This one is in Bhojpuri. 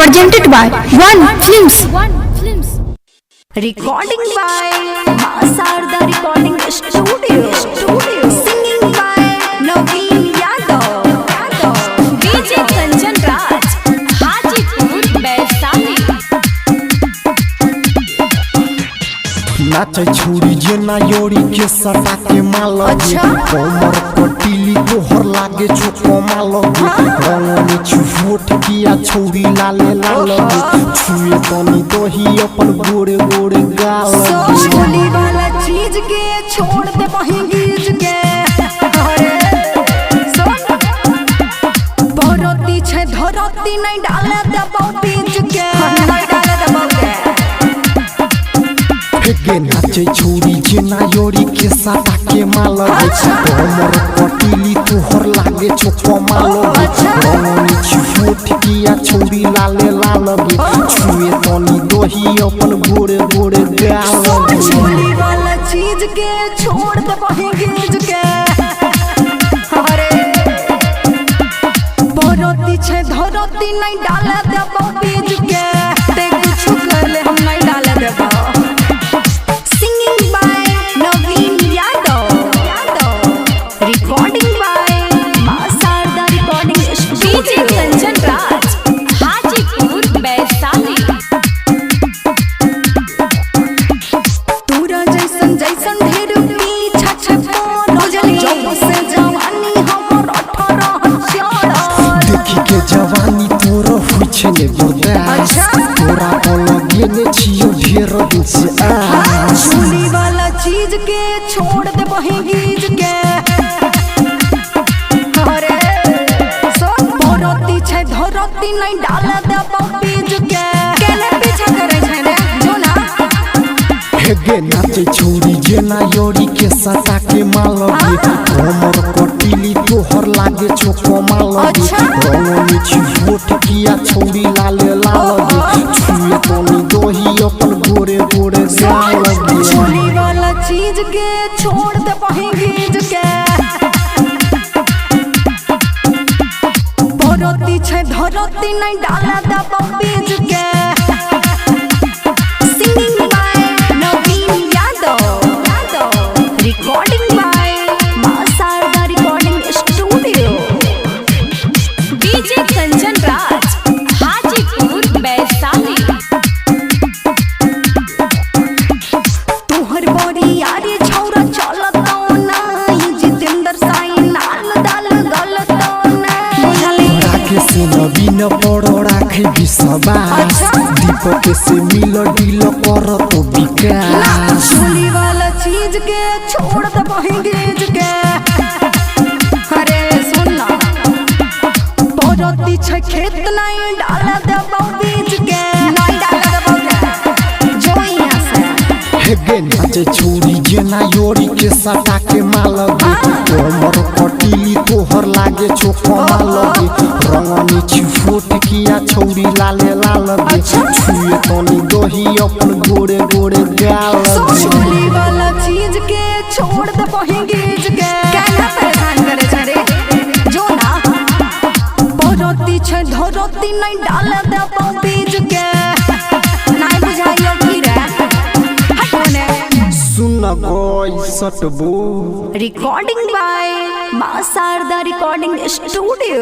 presented by One Films. Recording by Masarda Recording Studio. Singing by Naveen Yadav. DJ Kanchan Raj, Hajipur, Baisali. नाचे छुरी जे ना योरी के सटा के माल अच्छा? कमर कटीली तोहर लागे छोको माल रंगनी छुफोट किया छौरी लाले लाल छुए तनी दही अपन गोरे गोरे गाल सोचली वाला चीज के छोड़ दे वहीं गीज के अरे सुन बरती छे धरती नहीं डाले दे बीज के नहीं डाले दे के नाचे छुरी जे ना योरी के सटा के माल कमर कटीली तोहर लागे छोको माल रंगनी छुफोट किया छौरी लाले लाल छुए तनी दही अपन गोरे गोरे गाल सोचली वाला चीज के छोड़ दे वहीं गीज के अरे बरती छे धरती नहीं डाले दे बीज के ते कुछ कर ले हम नहीं डाले दे Singing by Naveen Yadav. Recording by Masarda Recording Studio. DJ Kanchan Raj, Hajipur, Baisali. तोरा जैसन जैसन ढेर पीछा छपो रोजली जब से जवानी हमर 18 चढ़ल देखी के जवानी तोरो हुई छे ने बर्दाश्त तोरा लगे ने छियो ढेर दिन से चूड़ी वाला चीज के छोड़ दे वहीं गीज के अरे सब बरती छे धरती नहीं डाले दे बीज के केने पीछा करे छे रे जो ना हेगे नाचे छौरी जे ना योरी के सटा के माल कमर कटीली तोहर लागे छोको माल रंगनी छुफोट किया छौरी लाले लाल छुए तनी दही अपन गोरे गोरे गाल चूड़ी वाला चीज के छोड़ दे वहीं गीज के बरती छे धरती नहीं डाले दे बीज के Singing by Naveen Yadav. Recording by Masarda Recording Studio. DJ Kanchan Raj, Hajipur, Baisali. तोहर बड़ी यारी छौरा चलतो ना जितेंद्र साई नाल डाल गलतो ना राखे से नवीन पड़ो राखे विश्वास दीपक से मिल डील कर तो विकास चूड़ी वाला चीज के छोड़ दे वहीं गीज के अरे सुन ना बरती छे खेत नहीं डाल दे बीज के नहीं डाल दे जो यहाँ से हेगे नाचे छौरी जे ना योरी के सटा के माल कमर कटीली तोहर लागे छोको माल रंगनी छुफोट किया छौरी लाले लाल छुए तनी दही अपन गोरे गोरे गाल चूड़ी वाला चीज के छोड़ दे वहीं गीज के कहना परेशान करे छे रे जो ना बरती छे धरती नहीं डाल दे बीज के नहीं बुझाइयो की रे हटने सुन गोई सटबू Recording by Masarda Recording Studio.